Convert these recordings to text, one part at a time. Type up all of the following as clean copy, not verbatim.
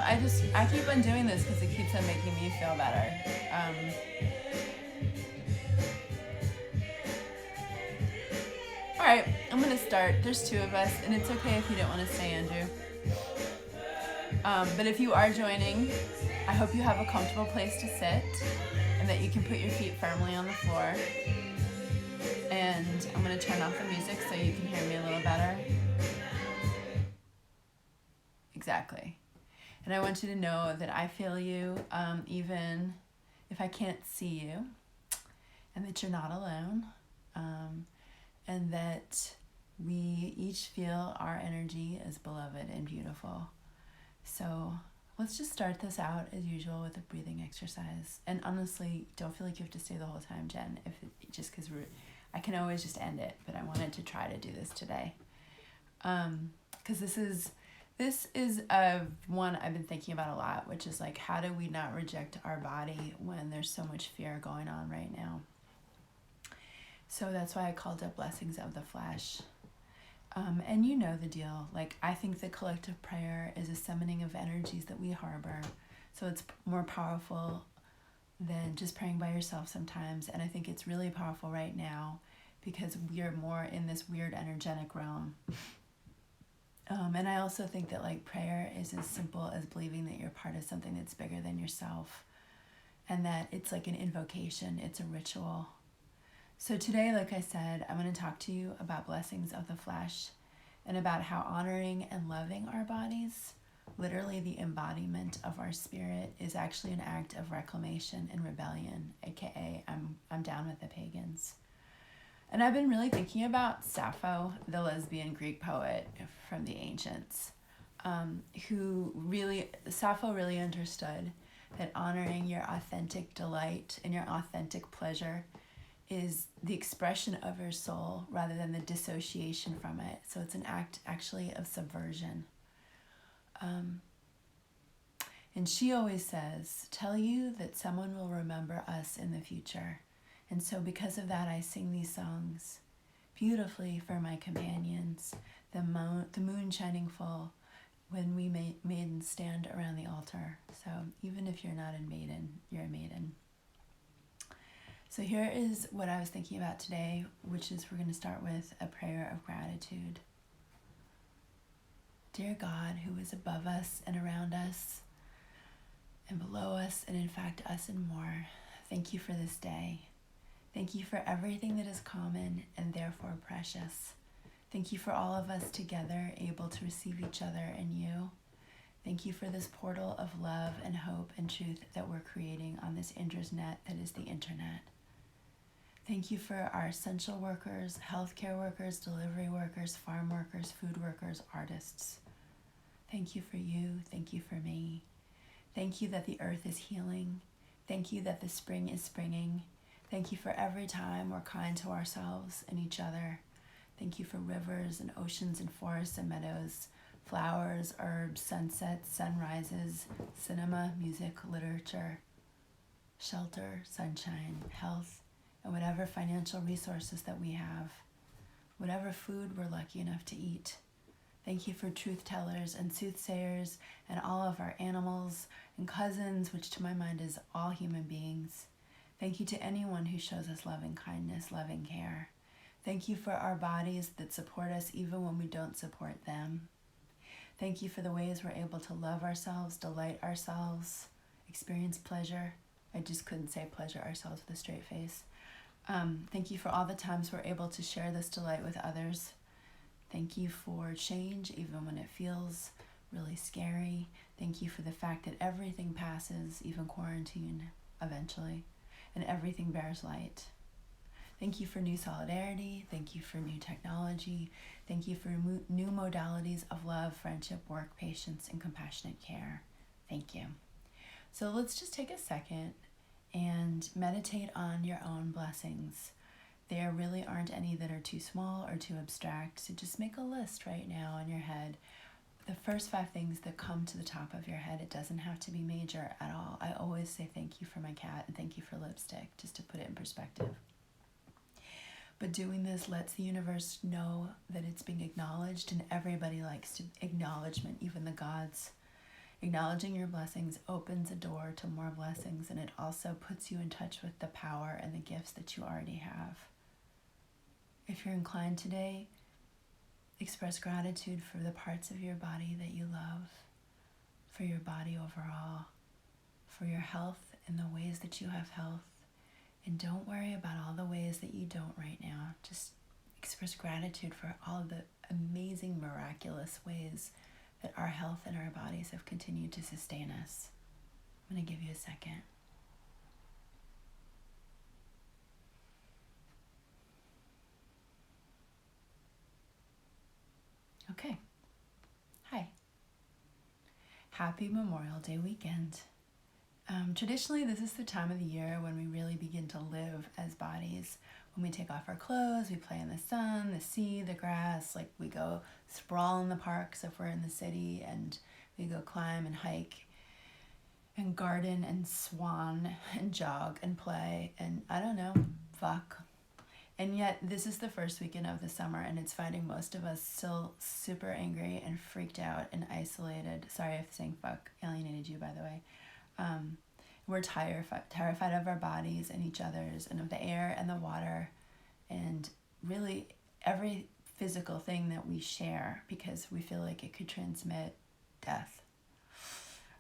I keep on doing this because it keeps on making me feel better. All right, I'm gonna start. There's two of us, and it's okay if you don't want to stay, Andrew. But if you are joining, I hope you have a comfortable place to sit and that you can put your feet firmly on the floor. And I'm gonna turn off the music so you can hear me a little better. Exactly. And I want you to know that I feel you, even if I can't see you, and that you're not alone, and that we each feel our energy as beloved and beautiful. So let's just start this out as usual with a breathing exercise. And honestly, don't feel like you have to stay the whole time, Jen, just because I can always just end it, but I wanted to try to do this today. Because this is one I've been thinking about a lot, which is like, how do we not reject our body when there's so much fear going on right now? So that's why I called it Blessings of the Flesh. And you know the deal. Like, I think the collective prayer is a summoning of energies that we harbor. So it's more powerful than just praying by yourself sometimes. And I think it's really powerful right now because we are more in this weird energetic realm. And I also think that like prayer is as simple as believing that you're part of something that's bigger than yourself, and that it's like an invocation, it's a ritual. So today, like I said, I'm going to talk to you about blessings of the flesh and about how honoring and loving our bodies, literally the embodiment of our spirit, is actually an act of reclamation and rebellion, aka I'm down with the pagans. And I've been really thinking about Sappho, the lesbian Greek poet from the ancients, Sappho really understood that honoring your authentic delight and your authentic pleasure is the expression of your soul rather than the dissociation from it. So it's an act actually of subversion. And she always says, tell you that someone will remember us in the future. And so because of that, I sing these songs beautifully for my companions, the moon shining full when we maidens stand around the altar. So even if you're not a maiden, you're a maiden. So here is what I was thinking about today, which is we're going to start with a prayer of gratitude. Dear God, who is above us and around us and below us, and in fact us and more, thank you for this day. Thank you for everything that is common and therefore precious. Thank you for all of us together able to receive each other and you. Thank you for this portal of love and hope and truth that we're creating on this Indra's net that is the internet. Thank you for our essential workers, healthcare workers, delivery workers, farm workers, food workers, artists. Thank you for you. Thank you for me. Thank you that the earth is healing. Thank you that the spring is springing. Thank you for every time we're kind to ourselves and each other. Thank you for rivers and oceans and forests and meadows, flowers, herbs, sunsets, sunrises, cinema, music, literature, shelter, sunshine, health, and whatever financial resources that we have, whatever food we're lucky enough to eat. Thank you for truth tellers and soothsayers and all of our animals and cousins, which to my mind is all human beings. Thank you to anyone who shows us loving kindness, loving care. Thank you for our bodies that support us even when we don't support them. Thank you for the ways we're able to love ourselves, delight ourselves, experience pleasure. I just couldn't say pleasure ourselves with a straight face. Thank you for all the times we're able to share this delight with others. Thank you for change, even when it feels really scary. Thank you for the fact that everything passes, even quarantine, eventually, and everything bears light. Thank you for new solidarity. Thank you for new technology. Thank you for new modalities of love, friendship, work, patience, and compassionate care. Thank you. So let's just take a second and meditate on your own blessings. There really aren't any that are too small or too abstract, so just make a list right now in your head. The first 5 things that come to the top of your head, it doesn't have to be major at all. I always say thank you for my cat and thank you for lipstick, just to put it in perspective. But doing this lets the universe know that it's being acknowledged, and everybody likes acknowledgement, even the gods. Acknowledging your blessings opens a door to more blessings, and it also puts you in touch with the power and the gifts that you already have. If you're inclined today, express gratitude for the parts of your body that you love, for your body overall, for your health and the ways that you have health. And don't worry about all the ways that you don't right now. Just express gratitude for all of the amazing, miraculous ways that our health and our bodies have continued to sustain us. I'm going to give you a second. Okay. Hi. Happy Memorial Day weekend. Traditionally, this is the time of the year when we really begin to live as bodies. When we take off our clothes, we play in the sun, the sea, the grass, like we go sprawl in the parks if we're in the city, and we go climb and hike and garden and swan and jog and play and I don't know, fuck. And yet this is the first weekend of the summer, and it's finding most of us still super angry and freaked out and isolated. Sorry if saying fuck alienated you, by the way. We're terrified of our bodies and each other's and of the air and the water and really every physical thing that we share, because we feel like it could transmit death.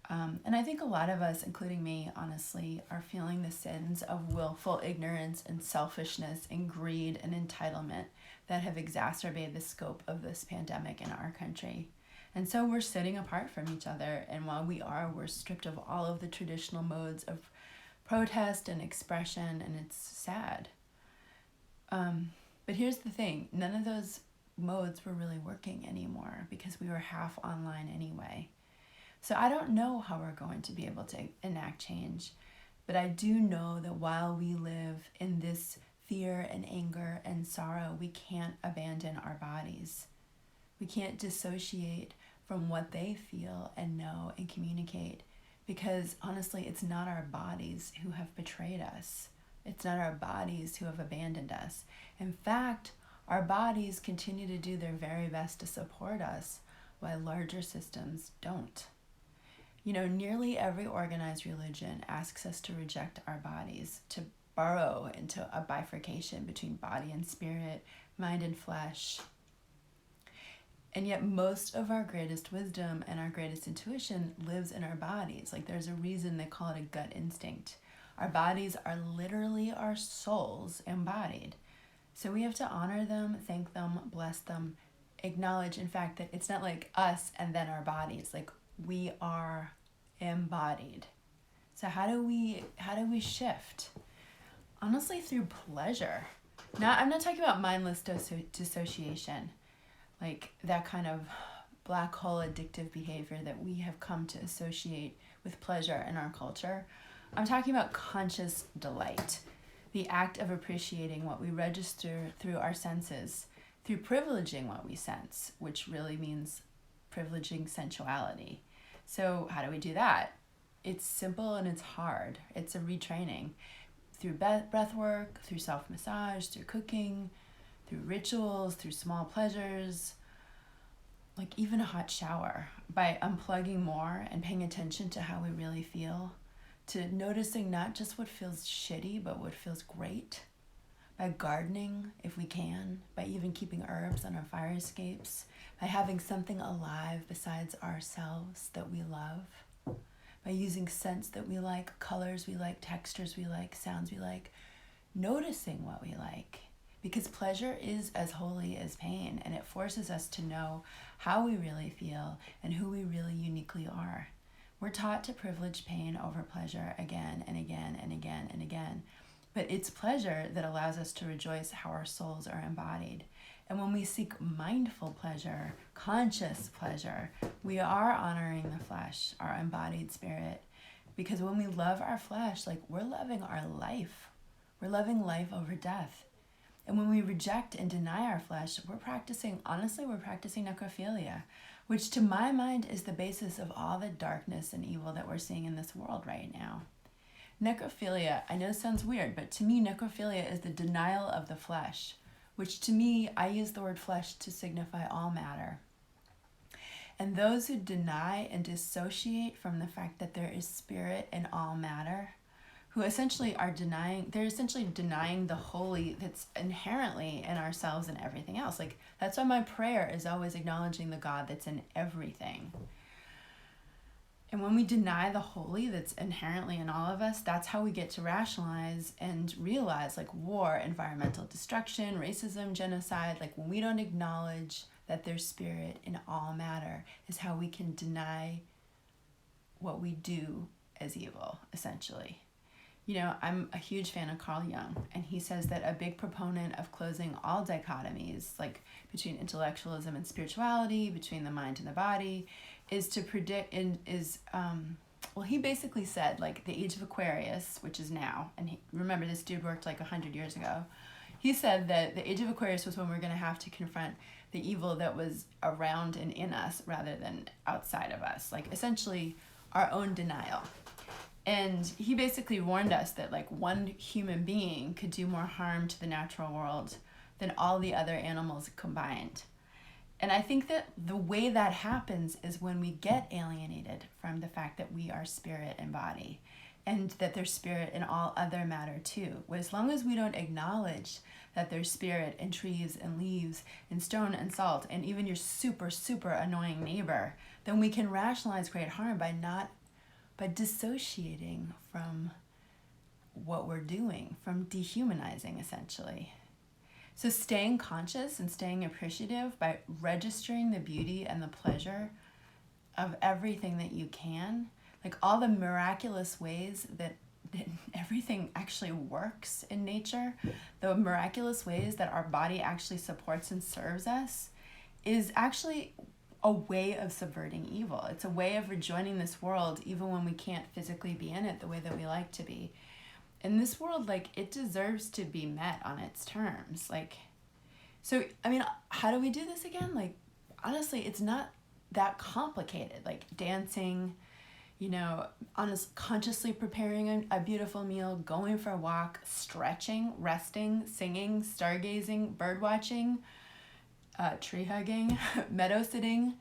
And I think a lot of us, including me, honestly, are feeling the sins of willful ignorance and selfishness and greed and entitlement that have exacerbated the scope of this pandemic in our country. And so we're sitting apart from each other, and while we're stripped of all of the traditional modes of protest and expression, and it's sad. But here's the thing, none of those modes were really working anymore because we were half online anyway. So I don't know how we're going to be able to enact change, but I do know that while we live in this fear and anger and sorrow, we can't abandon our bodies. We can't dissociate from what they feel and know and communicate, because honestly, it's not our bodies who have betrayed us. It's not our bodies who have abandoned us. In fact, our bodies continue to do their very best to support us, while larger systems don't. You know, nearly every organized religion asks us to reject our bodies, to burrow into a bifurcation between body and spirit, mind and flesh. And yet most of our greatest wisdom and our greatest intuition lives in our bodies. Like, there's a reason they call it a gut instinct. Our bodies are literally our souls embodied. So we have to honor them, thank them, bless them, acknowledge, in fact, that it's not like us and then our bodies. Like, we are embodied. So how do we shift? Honestly, through pleasure. Now, I'm not talking about mindless dissociation, like that kind of black hole addictive behavior that we have come to associate with pleasure in our culture. I'm talking about conscious delight, the act of appreciating what we register through our senses, through privileging what we sense, which really means privileging sensuality. So how do we do that? It's simple and it's hard. It's a retraining through breath work, through self-massage, through cooking, through rituals, through small pleasures, like even a hot shower, by unplugging more and paying attention to how we really feel, to noticing not just what feels shitty, but what feels great, by gardening if we can, by even keeping herbs on our fire escapes, by having something alive besides ourselves that we love, by using scents that we like, colors we like, textures we like, sounds we like, noticing what we like. Because pleasure is as holy as pain, and it forces us to know how we really feel and who we really uniquely are. We're taught to privilege pain over pleasure again and again and again and again. But it's pleasure that allows us to rejoice how our souls are embodied. And when we seek mindful pleasure, conscious pleasure, we are honoring the flesh, our embodied spirit. Because when we love our flesh, like, we're loving our life. We're loving life over death. And when we reject and deny our flesh, we're practicing necrophilia, which to my mind is the basis of all the darkness and evil that we're seeing in this world right now. Necrophilia, I know sounds weird, but to me, necrophilia is the denial of the flesh, which to me, I use the word flesh to signify all matter. And those who deny and dissociate from the fact that there is spirit in all matter, who essentially are they're essentially denying the holy that's inherently in ourselves and everything else. Like, that's why my prayer is always acknowledging the God that's in everything. And when we deny the holy that's inherently in all of us, that's how we get to rationalize and realize, like, war, environmental destruction, racism, genocide. Like, when we don't acknowledge that there's spirit in all matter, is how we can deny what we do as evil, essentially. You know, I'm a huge fan of Carl Jung, and he says that a big proponent of closing all dichotomies, like between intellectualism and spirituality, between the mind and the body, is to predict, he basically said, like, the age of Aquarius, which is now, and remember, this dude worked like 100 years ago. He said that the age of Aquarius was when we're going to have to confront the evil that was around and in us rather than outside of us, like, essentially our own denial. And he basically warned us that, like, one human being could do more harm to the natural world than all the other animals combined. And I think that the way that happens is when we get alienated from the fact that we are spirit and body, and that there's spirit in all other matter too. As long as we don't acknowledge that there's spirit in trees and leaves and stone and salt and even your super, super annoying neighbor, then we can rationalize great harm by dissociating from what we're doing, from dehumanizing, essentially. So staying conscious and staying appreciative by registering the beauty and the pleasure of everything that you can, like all the miraculous ways that everything actually works in nature, the miraculous ways that our body actually supports and serves us, is actually a way of subverting evil. It's a way of rejoining this world even when we can't physically be in it the way that we like to be. And this world, like, it deserves to be met on its terms. Like, so, I mean, how do we do this again? Like, honestly, it's not that complicated. Like, dancing, you know, consciously preparing a beautiful meal, going for a walk, stretching, resting, singing, stargazing, bird watching, tree hugging, meadow sitting,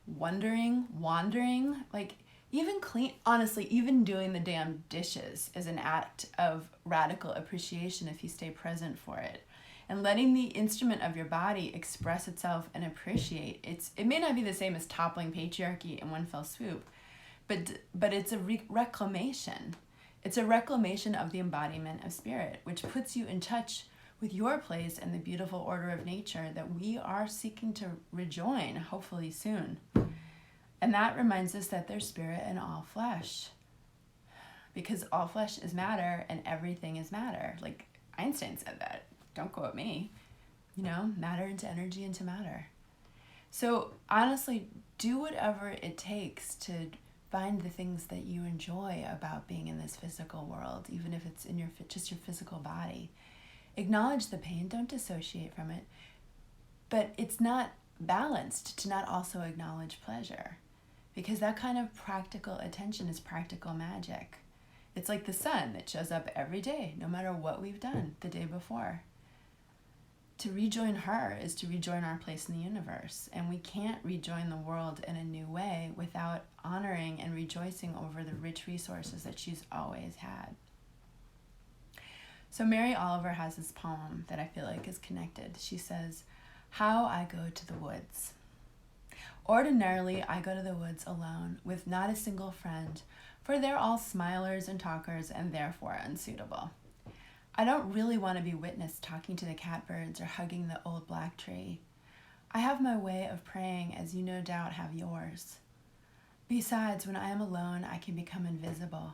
wandering, like, even doing the damn dishes is an act of radical appreciation if you stay present for it. And letting the instrument of your body express itself and appreciate it may not be the same as toppling patriarchy in one fell swoop, but it's a reclamation. It's a reclamation of the embodiment of spirit, which puts you in touch with your place in the beautiful order of nature that we are seeking to rejoin, hopefully soon. And that reminds us that there's spirit in all flesh, because all flesh is matter and everything is matter. Like, Einstein said that. Don't quote me. You know, matter into energy into matter. So honestly, do whatever it takes to find the things that you enjoy about being in this physical world, even if it's in just your physical body. Acknowledge the pain, don't dissociate from it. But it's not balanced to not also acknowledge pleasure, because that kind of practical attention is practical magic. It's like the sun that shows up every day, no matter what we've done the day before. To rejoin her is to rejoin our place in the universe, and we can't rejoin the world in a new way without honoring and rejoicing over the rich resources that she's always had. So Mary Oliver has this poem that I feel like is connected. She says, "How I go to the woods. Ordinarily, I go to the woods alone, with not a single friend, for they're all smilers and talkers and therefore unsuitable. I don't really want to be witnessed talking to the catbirds or hugging the old black tree. I have my way of praying, as you no doubt have yours. Besides, when I am alone, I can become invisible.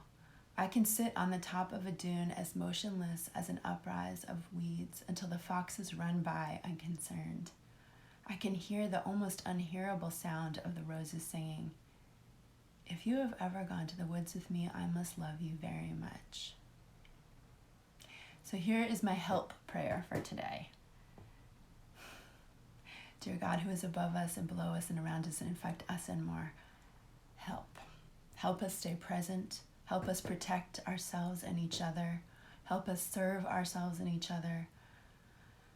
I can sit on the top of a dune as motionless as an uprise of weeds until the foxes run by unconcerned. I can hear the almost unhearable sound of the roses singing. If you have ever gone to the woods with me, I must love you very much." So here is my help prayer for today. Dear God, who is above us and below us and around us and in fact us and more, help. Help us stay present. Help us protect ourselves and each other. Help us serve ourselves and each other.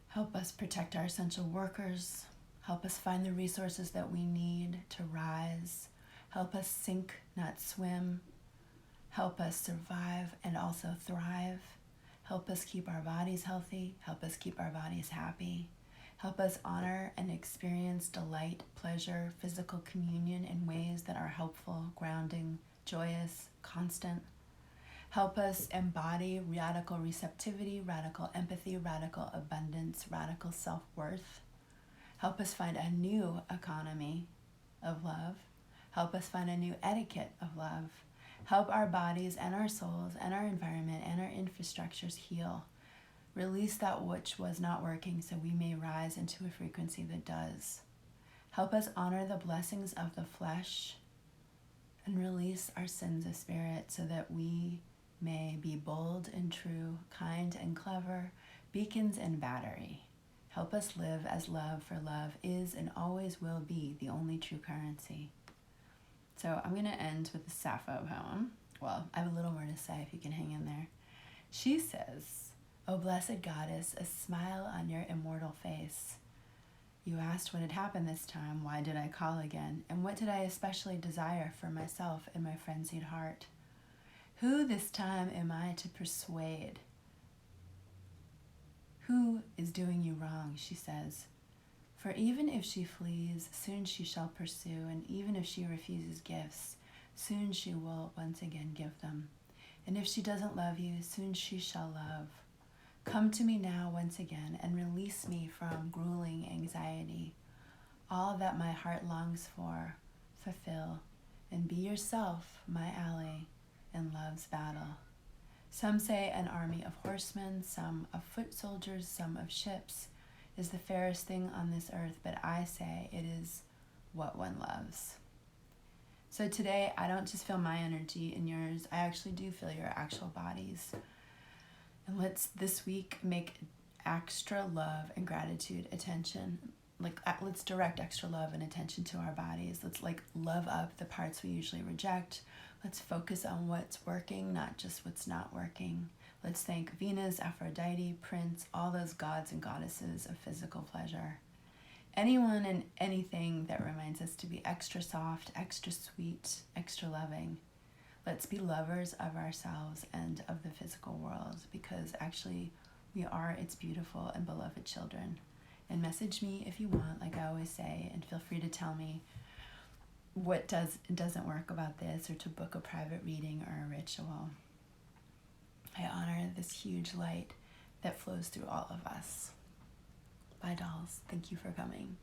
Help us protect our essential workers. Help us find the resources that we need to rise. Help us sink, not swim. Help us survive and also thrive. Help us keep our bodies healthy. Help us keep our bodies happy. Help us honor and experience delight, pleasure, physical communion in ways that are helpful, grounding, joyous, constant. Help us embody radical receptivity, radical empathy, radical abundance, radical self-worth. Help us find a new economy of love. Help us find a new etiquette of love. Help our bodies and our souls and our environment and our infrastructures heal. Release that which was not working so we may rise into a frequency that does. Help us honor the blessings of the flesh and release our sins of spirit so that we may be bold and true, kind and clever, beacons and battery. Help us live as love, for love is and always will be the only true currency. So I'm going to end with the Sappho poem. Well, I have a little more to say if you can hang in there. She says, "O blessed goddess, a smile on your immortal face. You asked what had happened this time, why did I call again, and what did I especially desire for myself and my frenzied heart? Who this time am I to persuade? Who is doing you wrong?" she says. "For even if she flees, soon she shall pursue, and even if she refuses gifts, soon she will once again give them. And if she doesn't love you, soon she shall love. Come to me now once again and release me from grueling anxiety. All that my heart longs for, fulfill, and be yourself my ally in love's battle. Some say an army of horsemen, some of foot soldiers, some of ships is the fairest thing on this earth, but I say it is what one loves." So today, I don't just feel my energy and yours, I actually do feel your actual bodies. And let's this week make extra love and gratitude attention. Let's direct extra love and attention to our bodies. Let's love up the parts we usually reject. Let's focus on what's working, not just what's not working. Let's thank Venus, Aphrodite, Prince, all those gods and goddesses of physical pleasure. Anyone and anything that reminds us to be extra soft, extra sweet, extra loving. Let's be lovers of ourselves and of the physical world, because actually we are its beautiful and beloved children. And message me if you want, like I always say, and feel free to tell me what does and doesn't work about this, or to book a private reading or a ritual. I honor this huge light that flows through all of us. Bye, dolls. Thank you for coming.